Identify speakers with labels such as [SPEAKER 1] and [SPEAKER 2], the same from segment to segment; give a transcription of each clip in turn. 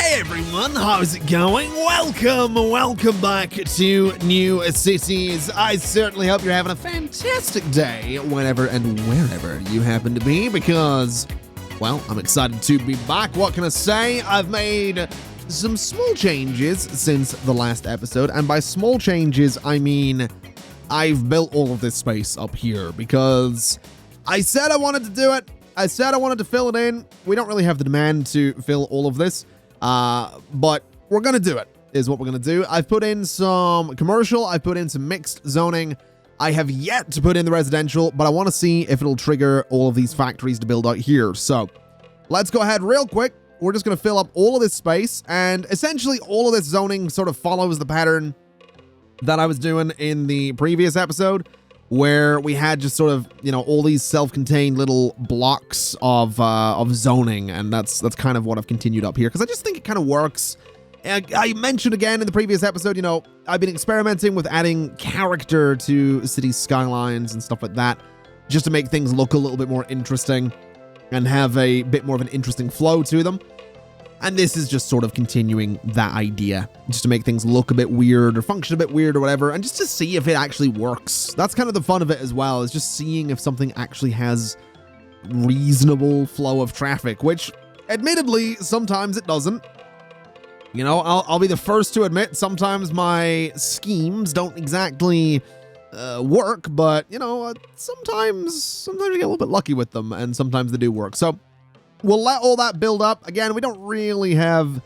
[SPEAKER 1] Hey everyone, how's it going? Welcome back to New Cities. I certainly hope you're having a fantastic day whenever and wherever you happen to be because, well, I'm excited to be back. What can I say? I've made some small changes since the last episode, and by small changes, I mean I've built all of this space up here because I said I wanted to do it. I said I wanted to fill it in. We don't really have the demand to fill all of this. But we're going to do it, is what we're going to do. I've put in some commercial. I've put in some mixed zoning. I have yet to put in the residential, but I want to see if it'll trigger all of these factories to build out here. So let's go ahead real quick. We're just going to fill up all of this space, and essentially all of this zoning sort of follows the pattern that I was doing in the previous episode, where we had just sort of, you know, all these self-contained little blocks of zoning, and that's kind of what I've continued up here, because I just think it kind of works. I mentioned again in the previous episode, you know, I've been experimenting with adding character to city skylines and stuff like that, just to make things look a little bit more interesting and have a bit more of an interesting flow to them. And this is just sort of continuing that idea, just to make things look a bit weird or function a bit weird or whatever, and just to see if it actually works. That's kind of the fun of it as well, is just seeing if something actually has reasonable flow of traffic, which admittedly, sometimes it doesn't. You know, I'll be the first to admit sometimes my schemes don't exactly work, but, you know, sometimes you get a little bit lucky with them, and sometimes they do work. So we'll let all that build up. Again, we don't really have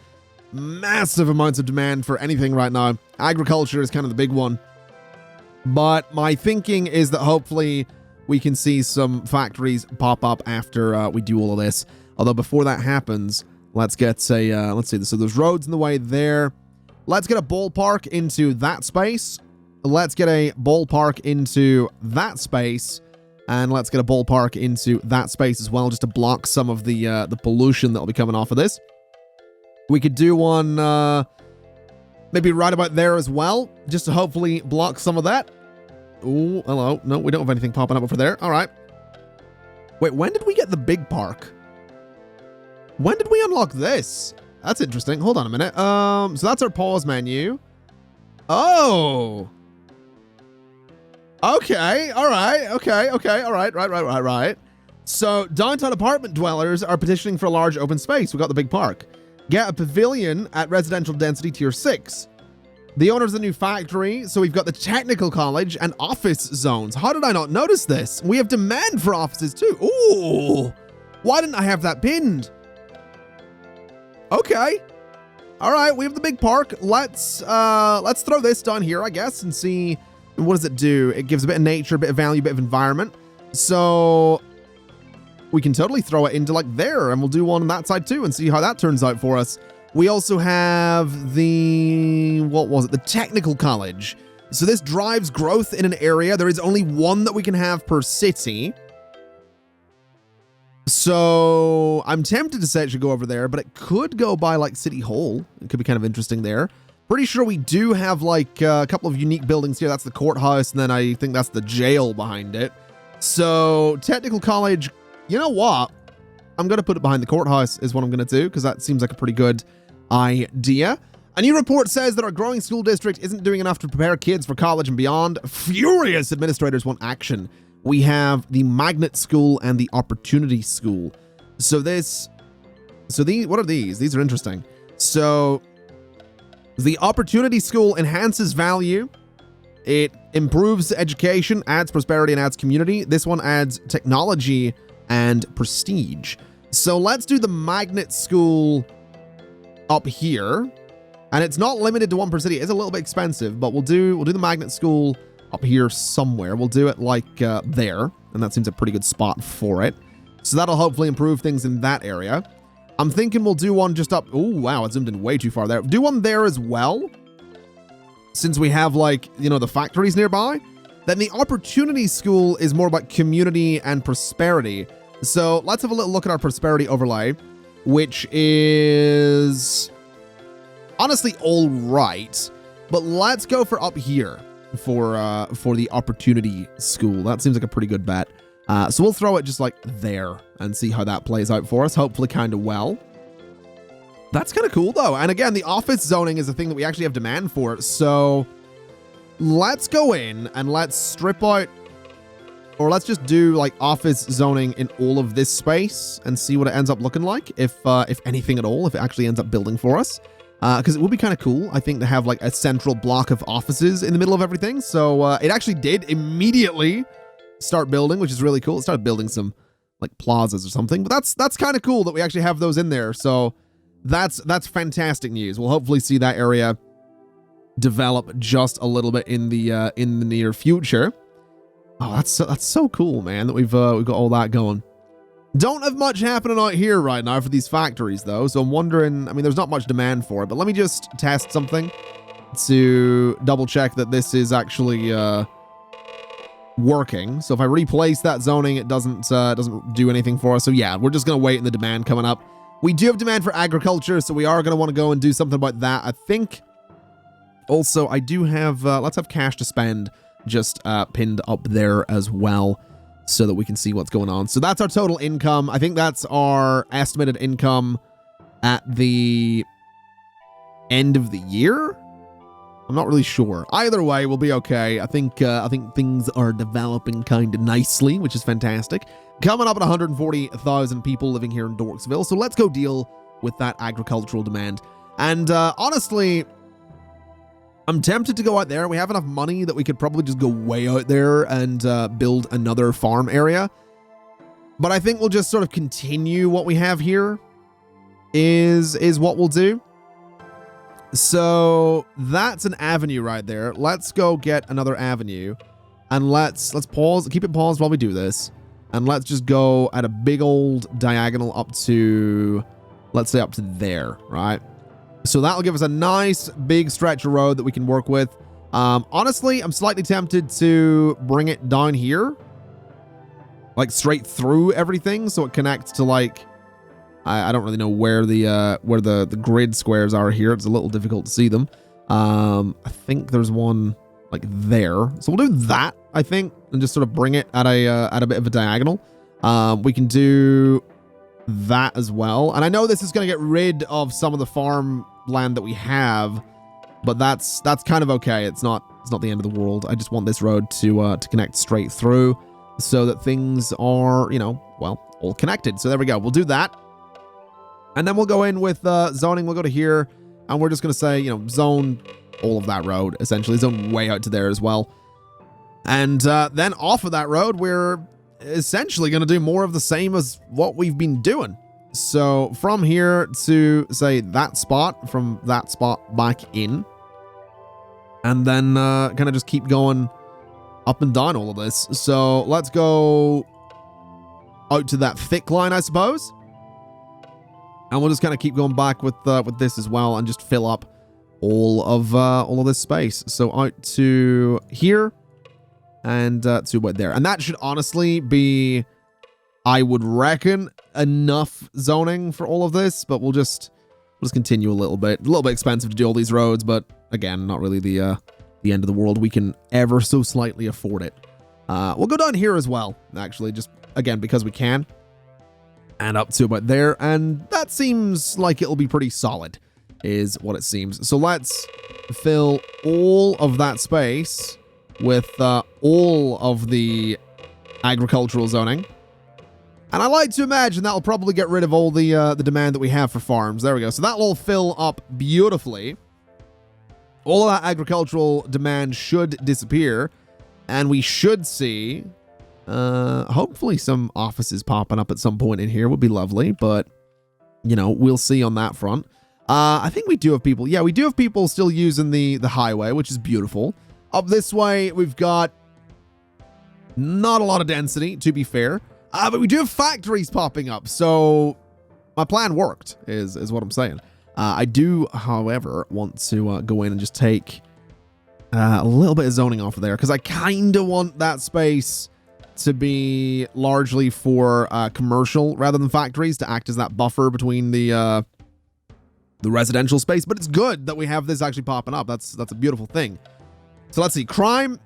[SPEAKER 1] massive amounts of demand for anything right now. Agriculture is kind of the big one. But my thinking is that hopefully we can see some factories pop up after we do all of this. Although before that happens, let's get let's see. So there's roads in the way there. Let's get a ballpark into that space. Let's get a ballpark into that space. And let's get a ballpark into that space as well, just to block some of the pollution that'll be coming off of this. We could do one maybe right about there as well, just to hopefully block some of that. Ooh, hello. No, we don't have anything popping up over there. All right. Wait, when did we get the big park? When did we unlock this? That's interesting. Hold on a minute. So that's our pause menu. Oh. Okay, all right, okay, all right. So, downtown apartment dwellers are petitioning for a large open space. We got the big park. Get a pavilion at residential density tier 6. The owner's a new factory, so we've got the technical college and office zones. How did I not notice this? We have demand for offices too. Ooh, why didn't I have that pinned? Okay. All right, we have the big park. Let's throw this down here, I guess, and see. What does it do? It gives a bit of nature, a bit of value, a bit of environment. So we can totally throw it into like there, and we'll do one on that side too and see how that turns out for us. We also have the, what was it? The technical college. So this drives growth in an area. There is only one that we can have per city. So I'm tempted to say it should go over there, but it could go by like City Hall. It could be kind of interesting there. Pretty sure we do have like a couple of unique buildings here. That's the courthouse, and then I think that's the jail behind it. So technical college, you know what? I'm going to put it behind the courthouse is what I'm going to do, because that seems like a pretty good idea. A new report says that our growing school district isn't doing enough to prepare kids for college and beyond. Furious administrators want action. We have the magnet school and the opportunity school. So what are these? These are interesting. So the opportunity school enhances value. It improves education, adds prosperity, and adds community. This one adds technology and prestige. So let's do the magnet school up here. And it's not limited to one per city. It's a little bit expensive, but we'll do the magnet school up here somewhere. We'll do it like there. And that seems a pretty good spot for it. So that'll hopefully improve things in that area. I'm thinking we'll do one just up. Oh, wow. It zoomed in way too far there. Do one there as well. Since we have like, you know, the factories nearby. Then the opportunity school is more about community and prosperity. So let's have a little look at our prosperity overlay, which is honestly all right. But let's go for up here for the opportunity school. That seems like a pretty good bet. So we'll throw it just like there and see how that plays out for us. Hopefully kind of well. That's kind of cool, though. And again, the office zoning is a thing that we actually have demand for. So let's go in and let's strip out, or let's just do like office zoning in all of this space and see what it ends up looking like, if anything at all, if it actually ends up building for us. Because it would be kind of cool, I think, to have like a central block of offices in the middle of everything. So it actually did immediately start building, which is really cool. It started building some like plazas or something, but that's kind of cool that we actually have those in there. So that's fantastic news. We'll hopefully see that area develop just a little bit in the near future. Oh, that's so cool, man, that we've got all that going. Don't have much happening out here right now for these factories, though. So I'm wondering, I mean, there's not much demand for it, but let me just test something to double check that this is actually working. So if I replace that zoning, it doesn't do anything for us. So yeah, we're just gonna wait in the demand coming up. We do have demand for agriculture, so we are gonna want to go and do something about that, I think. Also, I do have let's have cash to spend just pinned up there as well, so that we can see what's going on. So that's our total income. I think that's our estimated income at the end of the year. I'm not really sure. Either way, we'll be okay. I think things are developing kind of nicely, which is fantastic. Coming up at 140,000 people living here in Dorksville. So let's go deal with that agricultural demand. And honestly, I'm tempted to go out there. We have enough money that we could probably just go way out there and build another farm area. But I think we'll just sort of continue what we have here is what we'll do. So that's an avenue right there. Let's go get another avenue, and let's pause, keep it paused while we do this. And let's just go at a big old diagonal up to, let's say up to there, right? So that'll give us a nice big stretch of road that we can work with. Honestly, I'm slightly tempted to bring it down here, like straight through everything, so it connects to like, I don't really know where the grid squares are here. It's a little difficult to see them. I think there's one like there, so we'll do that, I think, and just sort of bring it at a bit of a diagonal. We can do that as well, and I know this is going to get rid of some of the farmland that we have, but that's kind of okay. It's not the end of the world. I just want this road to connect straight through, so that things are, you know, well, all connected. So there we go. We'll do that. And then we'll go in with zoning. We'll go to here, and we're just going to say, you know, zone all of that road, essentially. Zone way out to there as well. And then off of that road, we're essentially going to do more of the same as what we've been doing. So from here to, say, that spot, from that spot back in, and then kind of just keep going up and down all of this. So let's go out to that thick line, I suppose. And we'll just kind of keep going back with this as well, and just fill up all of this space. So out to here, and to about there. And that should honestly be, I would reckon, enough zoning for all of this. But we'll just continue a little bit. A little bit expensive to do all these roads, but again, not really the end of the world. We can ever so slightly afford it. We'll go down here as well, actually, just again because we can. And up to about there, and that seems like it'll be pretty solid, is what it seems. So let's fill all of that space with all of the agricultural zoning. And I like to imagine that'll probably get rid of all the demand that we have for farms. There we go. So that'll all fill up beautifully. All of that agricultural demand should disappear, and we should see hopefully some offices popping up at some point in here would be lovely, but you know, we'll see on that front. I think we do have people. Yeah, we do have people still using the highway, which is beautiful. Up this way, we've got not a lot of density, to be fair, but we do have factories popping up. So my plan worked, is what I'm saying. I do, however, want to go in and just take a little bit of zoning off of there, because I kind of want that space to be largely for commercial rather than factories, to act as that buffer between the residential space. But it's good that we have this actually popping up. That's a beautiful thing. So let's see. Crime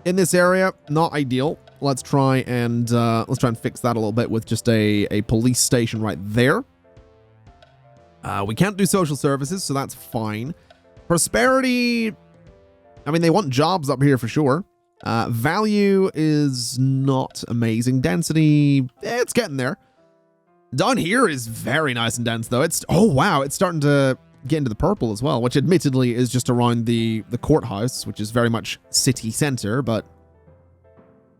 [SPEAKER 1] in this area, not ideal. Let's try and fix that a little bit with just a police station right there. We can't do social services, so that's fine. Prosperity, I mean, they want jobs up here for sure. Value is not amazing. Density, it's getting there. Down here is very nice and dense, though. Oh, wow, it's starting to get into the purple as well, which admittedly is just around the courthouse, which is very much city center, but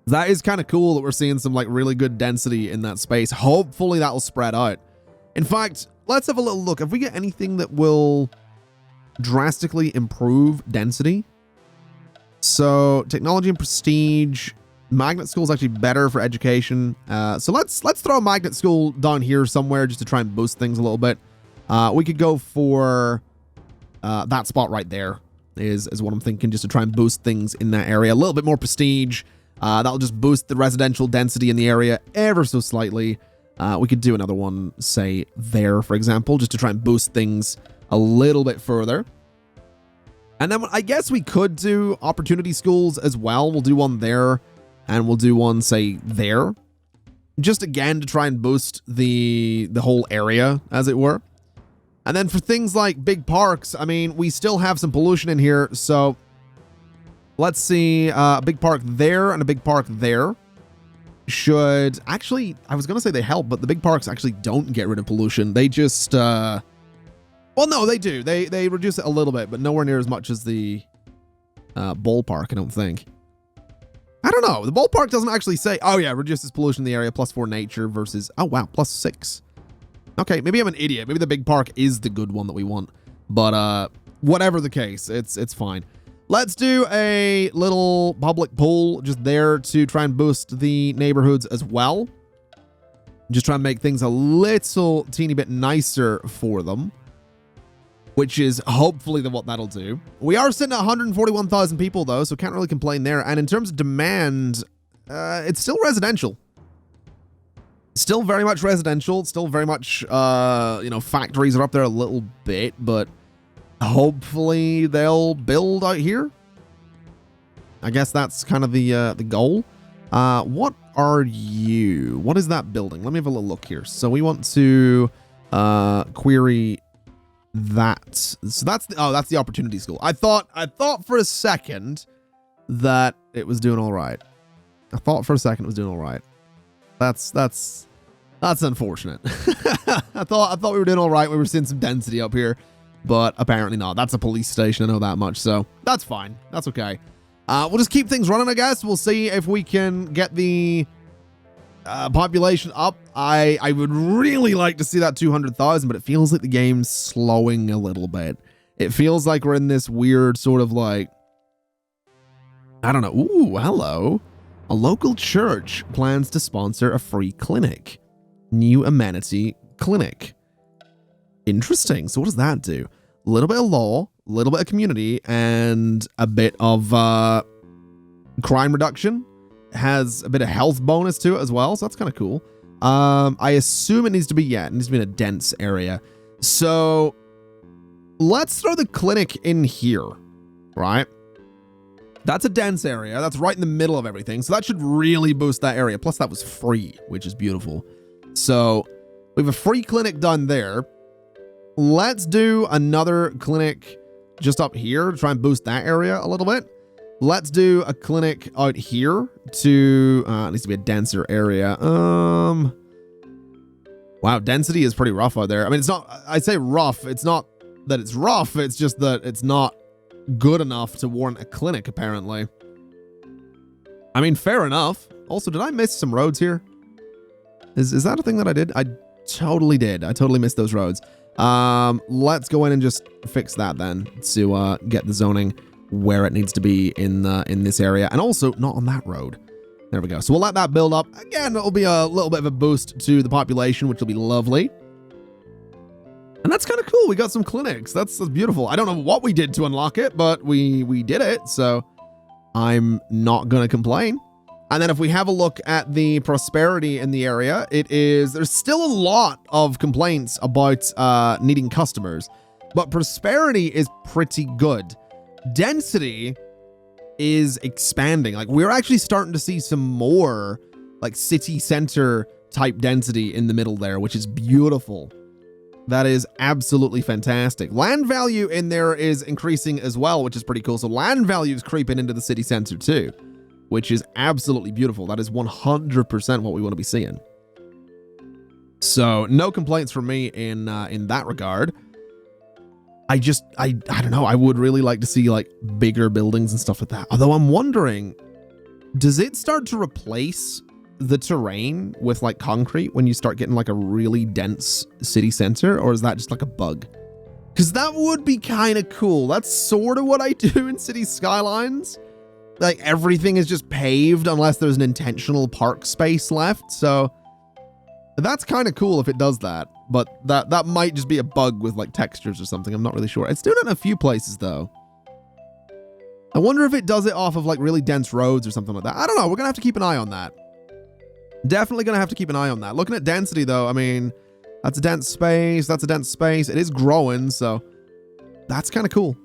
[SPEAKER 1] that is kind of cool that we're seeing some like really good density in that space. Hopefully that'll spread out. In fact, let's have a little look. If we get anything that will drastically improve density. So technology and prestige, magnet school is actually better for education. So let's throw a magnet school down here somewhere just to try and boost things a little bit. We could go for that spot right there is what I'm thinking, just to try and boost things in that area. A little bit more prestige. That'll just boost the residential density in the area ever so slightly. We could do another one, say there, for example, just to try and boost things a little bit further. And then I guess we could do opportunity schools as well. We'll do one there and we'll do one, say, there. Just again to try and boost the whole area, as it were. And then for things like big parks, I mean, we still have some pollution in here. So let's see, a big park there and a big park there. Should actually, I was going to say they help, but the big parks actually don't get rid of pollution. They just, well, no, they do. They reduce it a little bit, but nowhere near as much as the ballpark, I don't think. I don't know. The ballpark doesn't actually say, oh yeah, reduces pollution in the area, +4 nature versus, oh wow, +6. Okay, maybe I'm an idiot. Maybe the big park is the good one that we want. But whatever the case, it's fine. Let's do a little public pool just there to try and boost the neighborhoods as well. Just try and make things a little teeny bit nicer for them, which is hopefully what that'll do. We are sitting at 141,000 people though, so can't really complain there. And in terms of demand, it's still residential. Still very much residential. Still very much, you know, factories are up there a little bit, but hopefully they'll build out here. I guess that's kind of the goal. What are you? What is that building? Let me have a little look here. So we want to query that. So that's the opportunity school. I thought for a second that it was doing all right. I thought for a second it was doing all right. That's unfortunate. I thought we were doing all right. We were seeing some density up here, but apparently not. That's a police station. I know that much, so that's fine. That's okay. We'll just keep things running, I guess. We'll see if we can get the population up. I would really like to see that 200,000, but it feels like the game's slowing a little bit. It feels like we're in this weird sort of like, I don't know. Ooh, hello. A local church plans to sponsor a free clinic. New amenity clinic. Interesting. So what does that do? A little bit of law, a little bit of community, and a bit of crime reduction. Has a bit of health bonus to it as well, so that's kind of cool. I assume it needs to be, it needs to be in a dense area. So let's throw the clinic in here, right? That's a dense area. That's right in the middle of everything. So that should really boost that area. Plus that was free, which is beautiful. So we have a free clinic done there. Let's do another clinic just up here to try and boost that area a little bit. Let's do a clinic out here to, it needs to be a denser area. Wow, density is pretty rough out there. I mean, it's not, I'd say rough. It's not that it's rough. It's just that it's not good enough to warrant a clinic, apparently. I mean, fair enough. Also, did I miss some roads here? Is that a thing that I did? I totally did. I totally missed those roads. Let's go in and just fix that then to get the zoning where it needs to be in this area, and also not on that road. There we go. So we'll let that build up. Again, it'll be a little bit of a boost to the population, which will be lovely. And that's kind of cool. We got some clinics. That's beautiful. I don't know what we did to unlock it, but we did it. So I'm not going to complain. And then if we have a look at the prosperity in the area, there's still a lot of complaints about needing customers, but prosperity is pretty good. Density is expanding. Like, we're actually starting to see some more like city center type density in the middle there, which is beautiful. That is absolutely fantastic. Land value in there is increasing as well, which is pretty cool. So land value is creeping into the city center too, which is absolutely beautiful. That is 100% what we want to be seeing. So no complaints from me in that regard. I don't know. I would really like to see like bigger buildings and stuff like that. Although I'm wondering, does it start to replace the terrain with like concrete when you start getting like a really dense city center, or is that just like a bug? Because that would be kind of cool. That's sort of what I do in city skylines. Like everything is just paved unless there's an intentional park space left. So that's kind of cool if it does that, but that might just be a bug with like textures or something. I'm not really sure. It's doing it in a few places though. I wonder if it does it off of like really dense roads or something like that. I don't know. We're gonna have to keep an eye on that. Definitely gonna have to keep an eye on that. Looking at density though, I mean, that's a dense space. That's a dense space. It is growing, so that's kind of cool.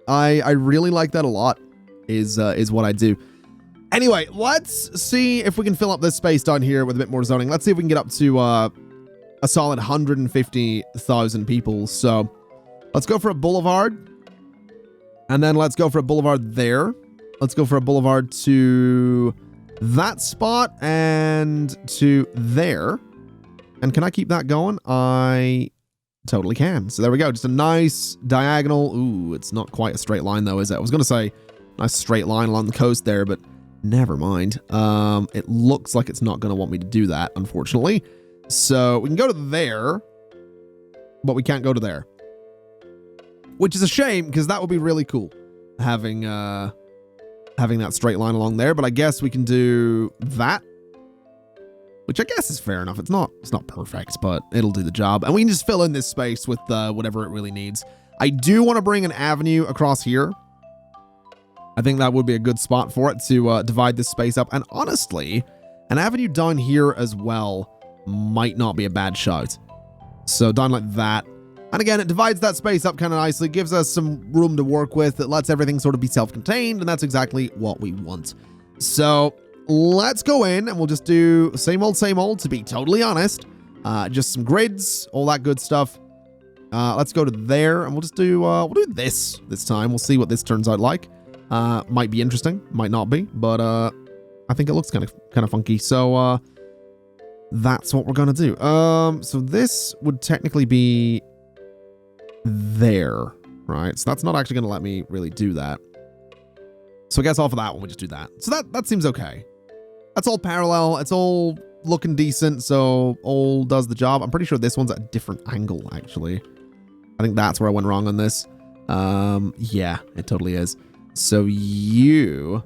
[SPEAKER 1] I really like that a lot. Is what I do. Anyway, let's see if we can fill up this space down here with a bit more zoning. Let's see if we can get up to a solid 150,000 people. So let's go for a boulevard. And then let's go for a boulevard there. Let's go for a boulevard to that spot and to there. And can I keep that going? I totally can. So there we go. Just a nice diagonal. Ooh, it's not quite a straight line though, is it? I was going to say nice straight line along the coast there, but never mind. It looks like it's not going to want me to do that, unfortunately. So we can go to there, but we can't go to there. Which is a shame, because that would be really cool, having that straight line along there. But I guess we can do that, which I guess is fair enough. It's not perfect, but it'll do the job. And we can just fill in this space with whatever it really needs. I do want to bring an avenue across here. I think that would be a good spot for it to divide this space up. And honestly, an avenue down here as well might not be a bad shout. So down like that. And again, it divides that space up kind of nicely, gives us some room to work with. It lets everything sort of be self-contained, and that's exactly what we want. So let's go in and we'll just do same old, to be totally honest. Just some grids, all that good stuff. Let's go to there and we'll just do, we'll do this time. We'll see what this turns out like. Might be interesting, might not be, but I think it looks kind of funky. So that's what we're gonna do. So this would technically be there, right? So that's not actually gonna let me really do that. So I guess off of that one we just do that. So that seems okay. That's all parallel. It's all looking decent. So all does the job. I'm pretty sure this one's at a different angle actually. I think that's where I went wrong on this. Yeah, it totally is. So you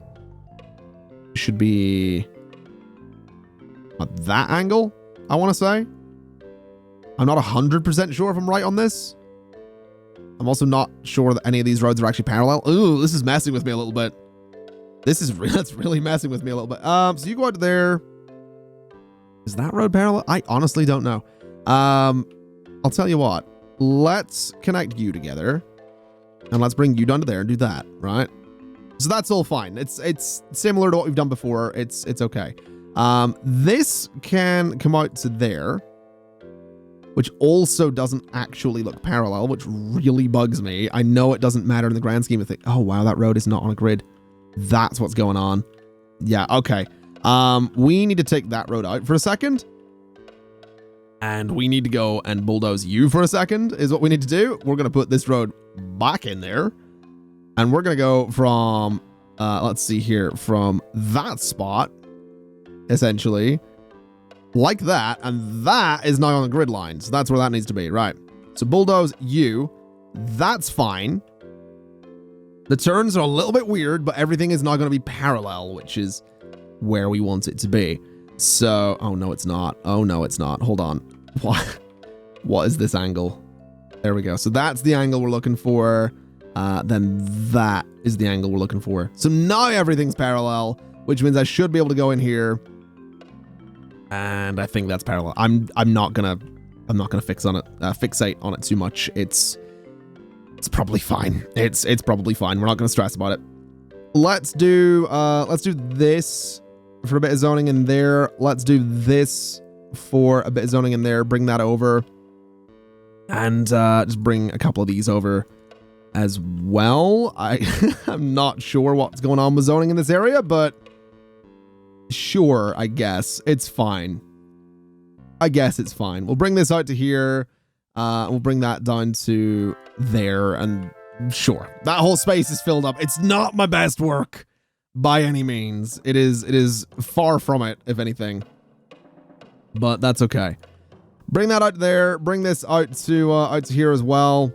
[SPEAKER 1] should be at that angle, I want to say. I'm not 100% sure if I'm right on this. I'm also not sure that any of these roads are actually parallel. Ooh, this is messing with me a little bit. That's really messing with me a little bit. So you go out there. Is that road parallel? I honestly don't know. I'll tell you what. Let's connect you together. And let's bring you down to there and do that, right? So that's all fine. It's similar to what we've done before. It's okay. This can come out to there, which also doesn't actually look parallel, which really bugs me. I know it doesn't matter in the grand scheme of things. Oh, wow, that road is not on a grid. That's what's going on. Yeah, okay. We need to take that road out for a second. And we need to go and bulldoze you for a second is what we need to do. We're going to put this road back in there. And we're going to go from, let's see here, from that spot, essentially, like that. And that is now on the grid line. So that's where that needs to be, right? So bulldoze you. That's fine. The turns are a little bit weird, but everything is now going to be parallel, which is where we want it to be. So, oh no, it's not. Oh no, it's not. Hold on. What is this angle? There we go. So that's the angle we're looking for. Then that is the angle we're looking for. So now everything's parallel, which means I should be able to go in here. And I think that's parallel. I'm not gonna fixate on it too much. It's probably fine. It's probably fine. We're not gonna stress about it. Let's do this for a bit of zoning in there. Let's do this for a bit of zoning in there. Bring that over. And just bring a couple of these over as well. I'm not sure what's going on with zoning in this area, but sure, I guess. It's fine. I guess it's fine. We'll bring this out to here. We'll bring that down to there, and sure. That whole space is filled up. It's not my best work by any means. It is far from it, if anything. But that's okay. Bring that out there. Bring this out to here as well.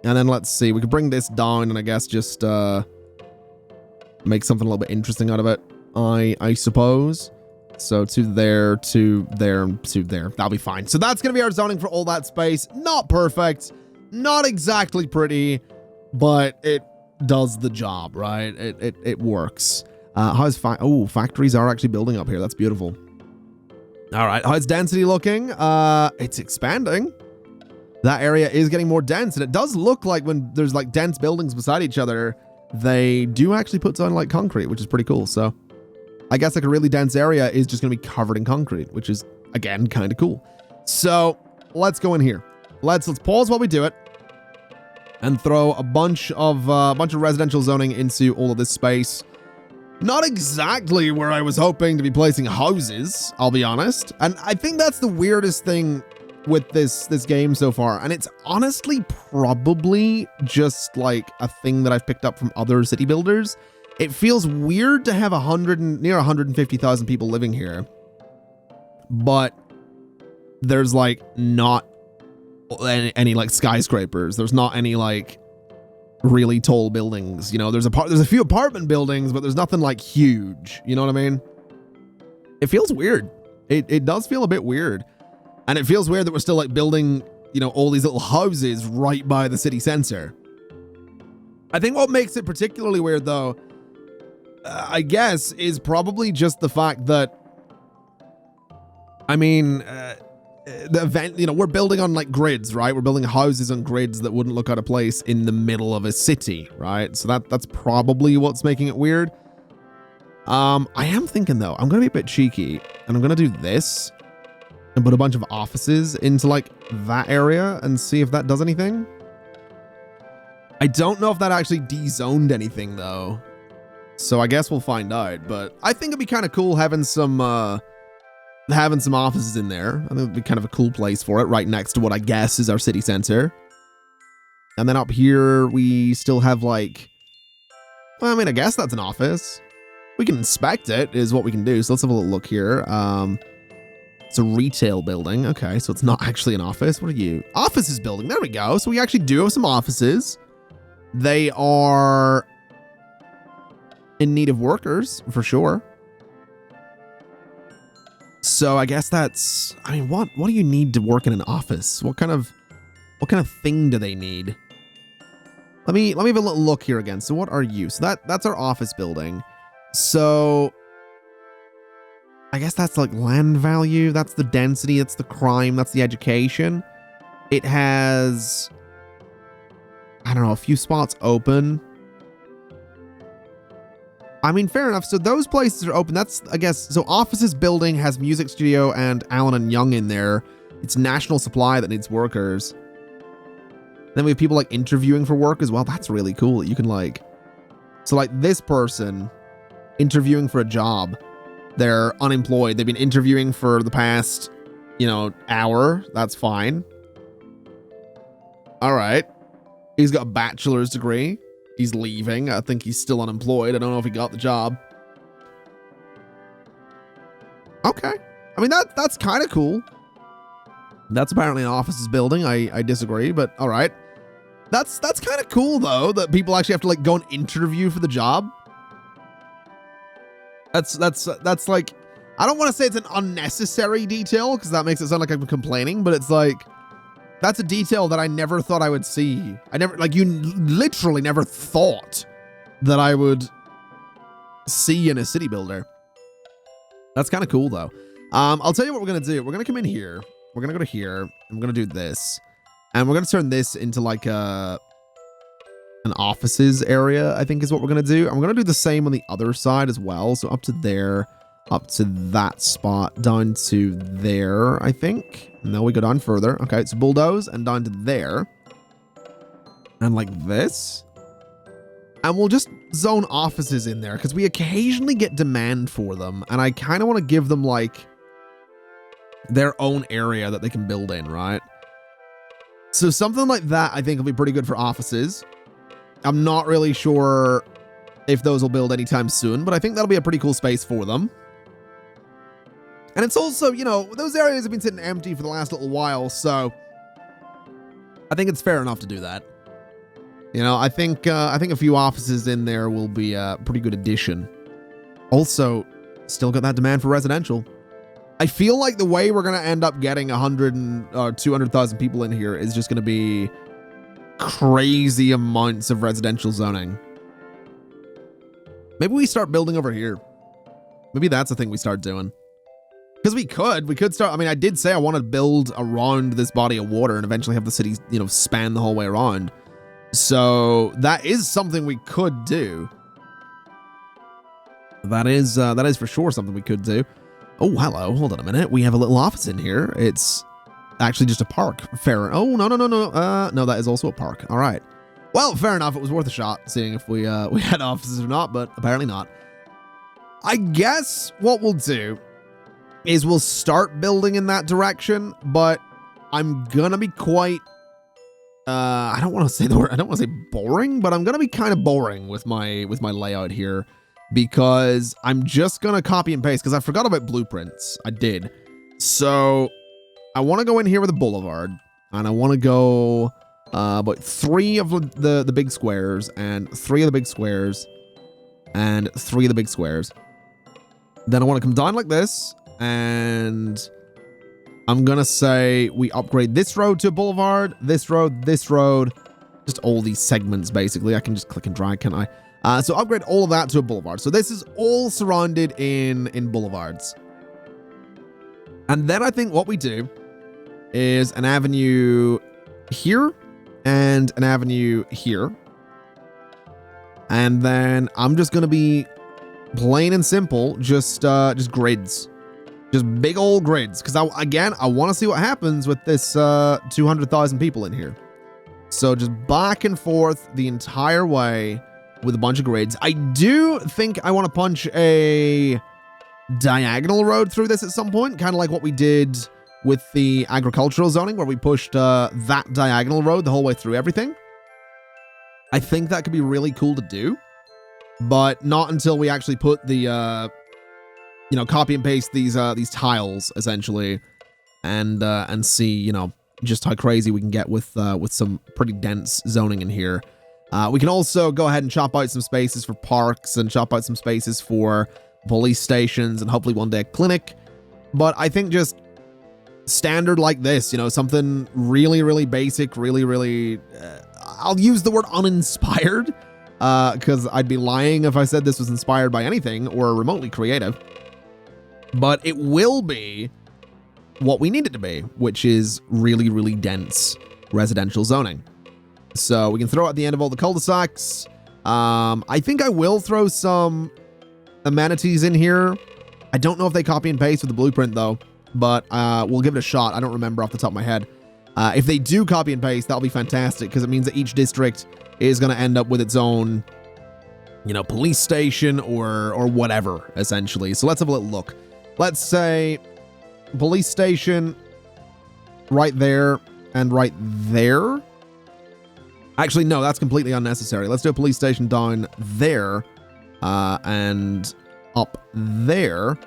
[SPEAKER 1] And then let's see. We could bring this down and I guess just make something a little bit interesting out of it. I suppose. So to there, to there, to there. That'll be fine. So that's going to be our zoning for all that space. Not perfect. Not exactly pretty. But it does the job, right? It works. Factories are actually building up here. That's beautiful. All right, how's density looking? It's expanding. That area is getting more dense, and it does look like when there's like dense buildings beside each other, they do actually put down like concrete, which is pretty cool. So I guess like a really dense area is just going to be covered in concrete, which is again kind of cool. So let's go in here. Let's pause while we do it and throw a bunch of residential zoning into all of this space. Not exactly where I was hoping to be placing houses, I'll be honest. And I think that's the weirdest thing with this game so far. And it's honestly probably just like a thing that I've picked up from other city builders. It feels weird to have near 150,000 people living here, but there's like not any like skyscrapers. There's not any like really tall buildings, you know. There's a few apartment buildings, but there's nothing like huge, you know what I mean? It feels weird. It does feel a bit weird, and it feels weird that we're still like building, you know, all these little houses right by the city center. I think what makes it particularly weird though, I guess, is probably just the fact that, I mean, the event, you know, we're building on like grids, right? We're building houses on grids that wouldn't look out of place in the middle of a city, right? So that's probably what's making it weird. I am thinking though, I'm gonna be a bit cheeky and I'm gonna do this and put a bunch of offices into like that area and see if that does anything. I don't know if that actually de-zoned anything though, so I guess we'll find out. But I think it'd be kind of cool having some offices in there. I think it'd be kind of a cool place for it, right next to what I guess is our city center. And then up here, we still have like, well, I mean, I guess that's an office. We can inspect it, is what we can do. So let's have a little look here. It's a retail building. Okay, so it's not actually an office. What are you? Offices building. There we go. So we actually do have some offices. They are in need of workers, for sure. So I guess that's, I mean, what do you need to work in an office? What kind of thing do they need? Let me have a little look here again. So what are you? So that's our office building. So I guess that's like land value. That's the density. That's the crime. That's the education. It has, I don't know, a few spots open. I mean, fair enough. So those places are open. That's, I guess, so offices building has music studio and Allen and Young in there. It's National Supply that needs workers. Then we have people like interviewing for work as well. That's really cool. You can like, so like this person interviewing for a job, they're unemployed. They've been interviewing for the past, you know, hour. That's fine. All right. He's got a bachelor's degree. He's leaving. I think he's still unemployed. I don't know if he got the job. Okay. I mean, that's kind of cool. That's apparently an offices building. I disagree, but all right. That's kind of cool though, that people actually have to like go and interview for the job. That's like, I don't want to say it's an unnecessary detail because that makes it sound like I'm complaining, but it's like, that's a detail that I never thought I would see. You literally never thought that I would see in a city builder. That's kind of cool though. I'll tell you what we're going to do. We're going to come in here. We're going to go to here. And we're going to do this. And we're going to turn this into like an offices area, I think is what we're going to do. And we're going to do the same on the other side as well. So up to there. up to that spot, down to there, I think. No, we go down further. Okay, it's bulldoze and down to there. And like this. And we'll just zone offices in there because we occasionally get demand for them. And I kind of want to give them like their own area that they can build in, right? So something like that I think will be pretty good for offices. I'm not really sure if those will build anytime soon, but I think that'll be a pretty cool space for them. And it's also, you know, those areas have been sitting empty for the last little while, so I think it's fair enough to do that. You know, I think a few offices in there will be a pretty good addition. Also, still got that demand for residential. I feel like the way we're going to end up getting 100 or 200,000 people in here is just going to be crazy amounts of residential zoning. Maybe we start building over here. Maybe that's the thing we start doing. Because we could start, I mean, I did say I want to build around this body of water and eventually have the city, you know, span the whole way around. So that is something we could do. That is for sure something we could do. Oh, hello. Hold on a minute. We have a little office in here. It's actually just a park. Fair. Oh, no. No, that is also a park. All right. Well, fair enough. It was worth a shot seeing if we had offices or not, but apparently not. I guess what we'll do is we'll start building in that direction, but I'm gonna be quite I don't want to say the word, I don't want to say boring, but I'm gonna be kind of boring with my layout here because I'm just gonna copy and paste because I forgot about blueprints. I did. So I want to go in here with a boulevard and I want to go about 3 of the big squares and 3 of the big squares and 3 of the big squares. Then I want to come down like this and I'm going to say we upgrade this road to a boulevard, this road, just all these segments basically. I can just click and drag, can't I? So upgrade all of that to a boulevard. So this is all surrounded in boulevards. And then I think what we do is an avenue here and an avenue here. And then I'm just going to be plain and simple, just grids. Just big old grids. Because, I want to see what happens with this 200,000 people in here. So just back and forth the entire way with a bunch of grids. I do think I want to punch a diagonal road through this at some point. Kind of like what we did with the agricultural zoning, where we pushed that diagonal road the whole way through everything. I think that could be really cool to do. But not until we actually put the, copy and paste these tiles essentially, and see, just how crazy we can get with some pretty dense zoning in here. We can also go ahead and chop out some spaces for parks and chop out some spaces for police stations and hopefully one day a clinic. But I think just standard like this, something really, really basic, really, I'll use the word uninspired. Because I'd be lying if I said this was inspired by anything or remotely creative. But it will be what we need it to be, which is really, really dense residential zoning. So we can throw at the end of all the cul-de-sacs. I think I will throw some amenities in here. I don't know if they copy and paste with the blueprint, though. But we'll give it a shot. I don't remember off the top of my head. If they do copy and paste, that'll be fantastic, because it means that each district is going to end up with its own, police station or whatever, essentially. So let's have a little look. Let's say police station right there and right there. Actually, no, that's completely unnecessary. Let's do a police station down there and up there.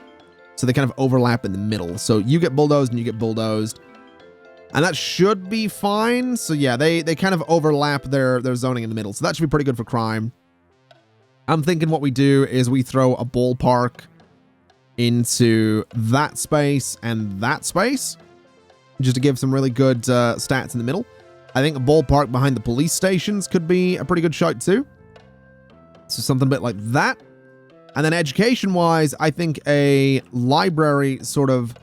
[SPEAKER 1] So they kind of overlap in the middle. So you get bulldozed and you get bulldozed. And that should be fine. So yeah, they kind of overlap their zoning in the middle. So that should be pretty good for crime. I'm thinking what we do is we throw a ballpark into that space and that space, just to give some really good stats in the middle. I think a ballpark behind the police stations could be a pretty good shout too. So something a bit like that. And then education-wise, I think a library sort of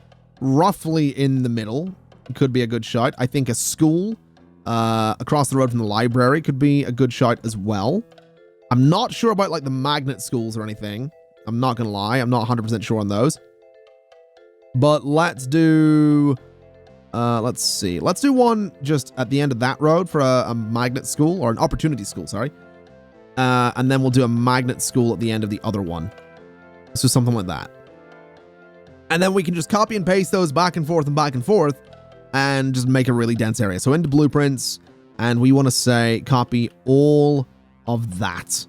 [SPEAKER 1] roughly in the middle could be a good shot. I think a school across the road from the library could be a good shot as well. I'm not sure about like the magnet schools or anything. I'm not going to lie. I'm not 100% sure on those. But let's do... let's see. Let's do one just at the end of that road for a magnet school, or an opportunity school, sorry. And then we'll do a magnet school at the end of the other one. So something like that. And then we can just copy and paste those back and forth and just make a really dense area. So into blueprints, and we want to say copy all of that.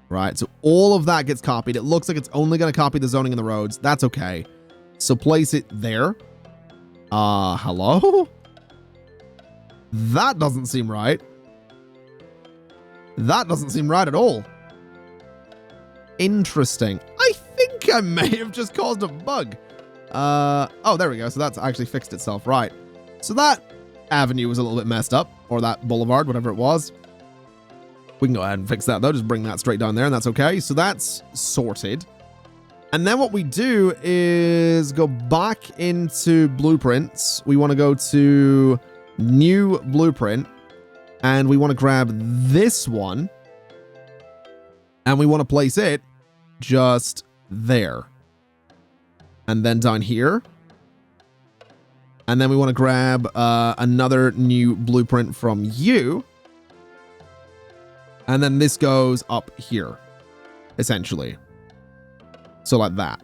[SPEAKER 1] Right, so all of that gets copied. It looks like it's only going to copy the zoning and the roads. That's okay. So place it there. Hello? That doesn't seem right. That doesn't seem right at all. Interesting. I think I may have just caused a bug. Oh, there we go. So that's actually fixed itself. Right. So that avenue was a little bit messed up, or that boulevard, whatever it was. We can go ahead and fix that though. Just bring that straight down there and that's okay. So that's sorted. And then what we do is go back into blueprints. We want to go to new blueprint and we want to grab this one and we want to place it just there. And then down here. And then we want to grab another new blueprint from you. And then this goes up here, essentially. So like that.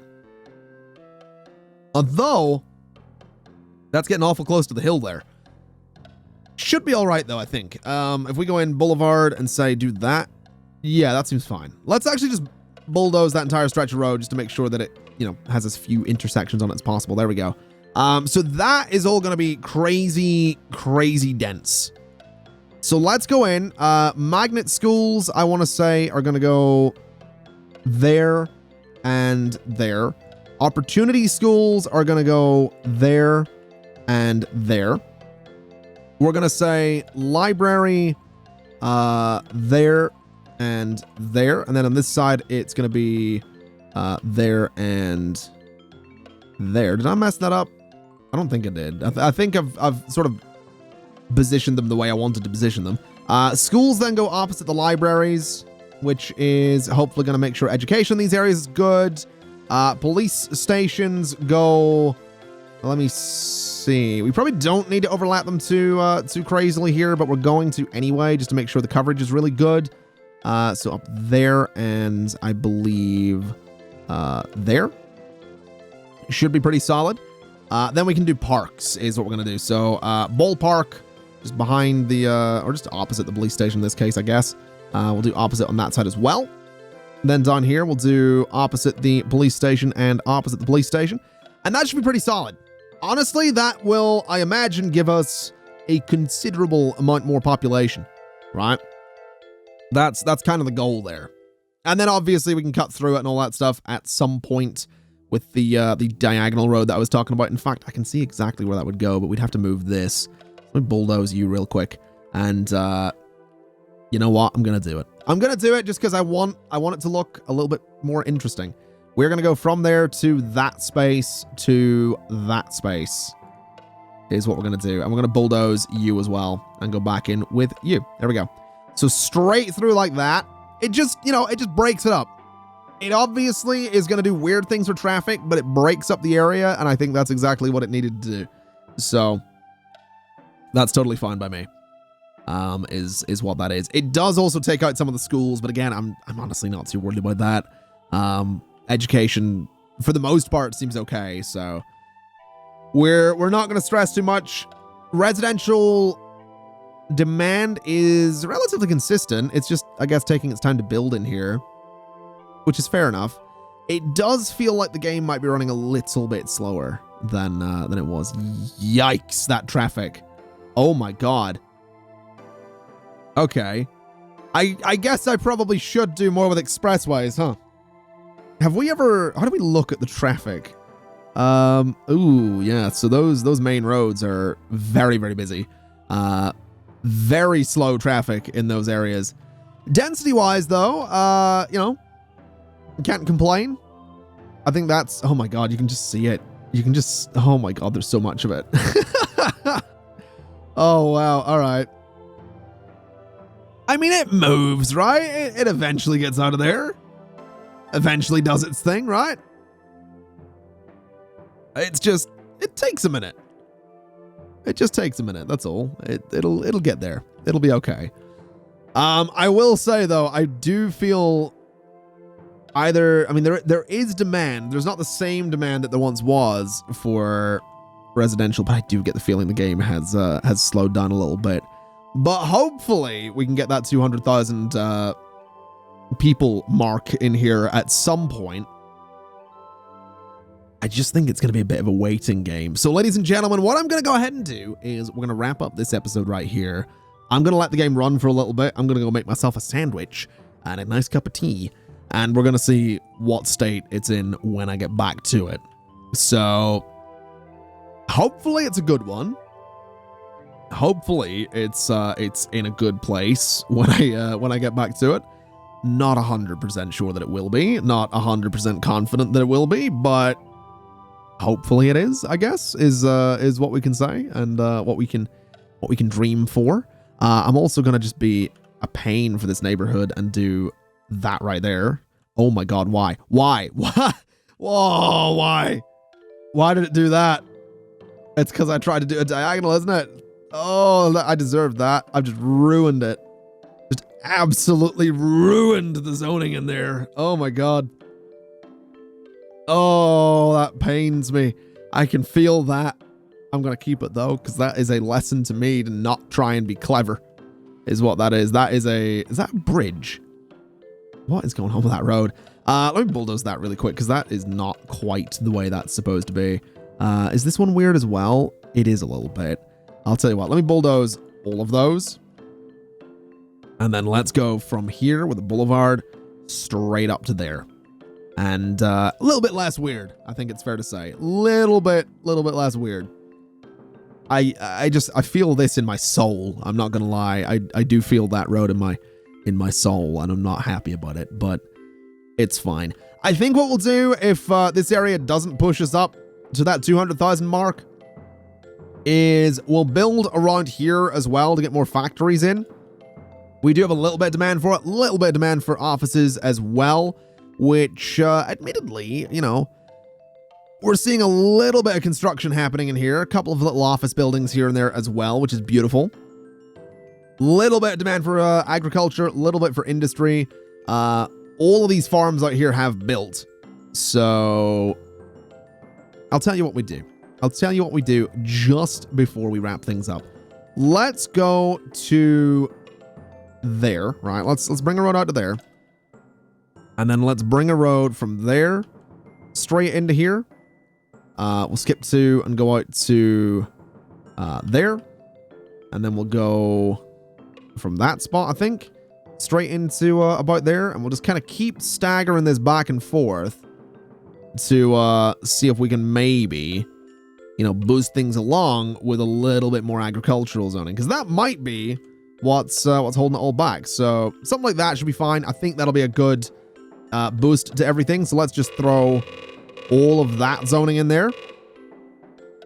[SPEAKER 1] Although, that's getting awful close to the hill there. Should be all right, though, I think. If we go in Boulevard and say do that, yeah, that seems fine. Let's actually just bulldoze that entire stretch of road just to make sure that it, you know, has as few intersections on it as possible. There we go. So that is all going to be crazy, crazy dense. So let's go in. Magnet schools, I want to say, are going to go there and there. Opportunity schools are going to go there and there. We're going to say library there and there. And then on this side, it's going to be there and there. Did I mess that up? I don't think I did. I think I've sort of positioned them the way I wanted to position them. Schools then go opposite the libraries, which is hopefully going to make sure education in these areas is good. Police stations go... Let me see. We probably don't need to overlap them too crazily here, but we're going to anyway, just to make sure the coverage is really good. So up there, and I believe there. Should be pretty solid. Then we can do parks, is what we're going to do. So ballpark, just behind the, or just opposite the police station in this case, I guess. We'll do opposite on that side as well. Then down here, we'll do opposite the police station and opposite the police station. And that should be pretty solid. Honestly, that will, I imagine, give us a considerable amount more population, right? That's kind of the goal there. And then obviously we can cut through it and all that stuff at some point with the diagonal road that I was talking about. In fact, I can see exactly where that would go, but we'd have to move this. Let me bulldoze you real quick. And you know what? I'm going to do it. I'm going to do it just because I want it to look a little bit more interesting. We're going to go from there to that space to that space is what we're going to do. And we're going to bulldoze you as well and go back in with you. There we go. So straight through like that. It just, you know, it just breaks it up. It obviously is going to do weird things for traffic, but it breaks up the area. And I think that's exactly what it needed to do. So that's totally fine by me. Is what that is. It does also take out some of the schools, but again, I'm honestly not too worried about that. Education, for the most part, seems okay, so we're not going to stress too much. Residential demand is relatively consistent. It's just, I guess, taking its time to build in here, which is fair enough. It does feel like the game might be running a little bit slower than it was. Yikes, that traffic. Oh my god. Okay. I guess I probably should do more with expressways, huh? Have we ever... How do we look at the traffic? Ooh, yeah. So those main roads are very, very busy. Very slow traffic in those areas. Density-wise, though, you know, can't complain. I think that's... Oh my god, you can just see it. You can just... Oh my god, there's so much of it. Oh, wow. All right. I mean, it moves, right? It eventually gets out of there. eventually does its thing, right? It's just, it takes a minute. It just takes a minute, that's all. It'll get there. It'll be okay. I will say, though, I do feel either, I mean, there is demand. There's not the same demand that there once was for residential, but I do get the feeling the game has slowed down a little bit. But hopefully we can get that 200,000 people mark in here at some point. I just think it's going to be a bit of a waiting game. So, ladies and gentlemen, what I'm going to go ahead and do is we're going to wrap up this episode right here. I'm going to let the game run for a little bit. I'm going to go make myself a sandwich and a nice cup of tea. And we're going to see what state it's in when I get back to it. So, hopefully it's a good one. Hopefully it's in a good place when I get back to it. Not 100% sure that it will be. Not 100% confident that it will be, but hopefully it is, I guess, is what we can say, and what we can dream for. I'm also gonna just be a pain for this neighborhood and do that right there. Oh my god, why? Why? Whoa, why? Why did it do that? It's because I tried to do a diagonal, isn't it? Oh, I deserved that. I've just ruined it. Just absolutely ruined the zoning in there. Oh my god. Oh, that pains me. I can feel that. I'm going to keep it, though, because that is a lesson to me to not try and be clever, is what that is. Is that a bridge? What is going on with that road? Let me bulldoze that really quick, because that is not quite the way that's supposed to be. Is this one weird as well? It is a little bit. I'll tell you what, let me bulldoze all of those. And then let's go from here with a boulevard straight up to there. And a little bit less weird, I think it's fair to say. Little bit less weird. I feel this in my soul. I'm not gonna lie. I do feel that road in my soul, and I'm not happy about it, but it's fine. I think what we'll do if this area doesn't push us up to that 200,000 mark is we'll build around here as well to get more factories in. We do have a little bit of demand for it, a little bit of demand for offices as well, which, admittedly, you know, we're seeing a little bit of construction happening in here. A couple of little office buildings here and there as well, which is beautiful. Little bit of demand for agriculture, a little bit for industry. All of these farms out here have built. So I'll tell you what we do. I'll tell you what we do just before we wrap things up. Let's go to there, right? Let's bring a road out to there. And then let's bring a road from there straight into here. We'll skip to and go out to there. And then we'll go from that spot, I think, straight into about there. And we'll just kind of keep staggering this back and forth to see if we can maybe, you know, boost things along with a little bit more agricultural zoning. Because that might be what's holding it all back. So something like that should be fine. I think that'll be a good boost to everything. So let's just throw all of that zoning in there.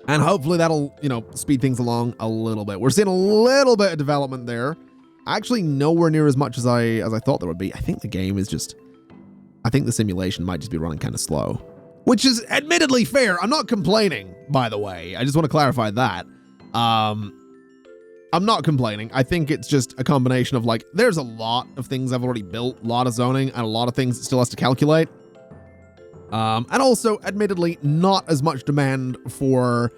[SPEAKER 1] And hopefully that'll, you know, speed things along a little bit. We're seeing a little bit of development there. Actually, nowhere near as much as I thought there would be. I think the game is just, I think the simulation might just be running kind of slow. Which is admittedly fair. I'm not complaining, by the way. I just want to clarify that. I'm not complaining. I think it's just a combination of, like, there's a lot of things I've already built, a lot of zoning, and a lot of things it still has to calculate. And also, admittedly, not as much demand for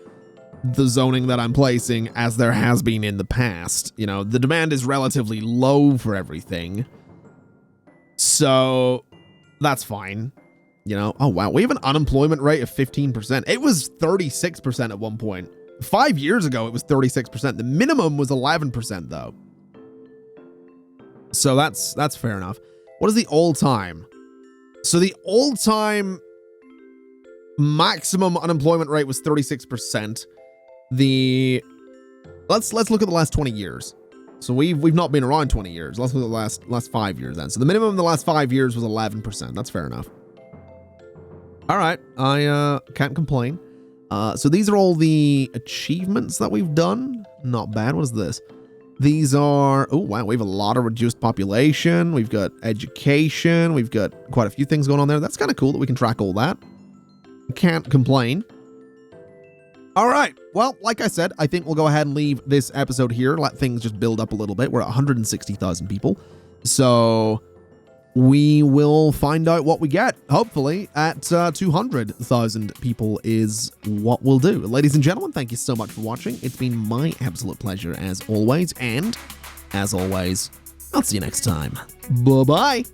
[SPEAKER 1] the zoning that I'm placing as there has been in the past. You know, the demand is relatively low for everything. So that's fine. You know, oh wow, we have an unemployment rate of 15%. It was 36% at one point. 5 years ago, it was 36%. The minimum was 11%, though. So that's fair enough. What is the all-time? So the all-time maximum unemployment rate was 36%. Let's look at the last 20 years. So we've not been around 20 years. Let's look at the last 5 years then. So the minimum in the last 5 years was 11%. That's fair enough. All right, I can't complain. So these are all the achievements that we've done. Not bad. What is this? These are, oh wow, we have a lot of reduced population. We've got education. We've got quite a few things going on there. That's kind of cool that we can track all that. Can't complain. All right. Well, like I said, I think we'll go ahead and leave this episode here. Let things just build up a little bit. We're at 160,000 people. So we will find out what we get. Hopefully at 200,000 people is what we'll do. Ladies and gentlemen, thank you so much for watching. It's been my absolute pleasure as always. And as always, I'll see you next time. Bye-bye.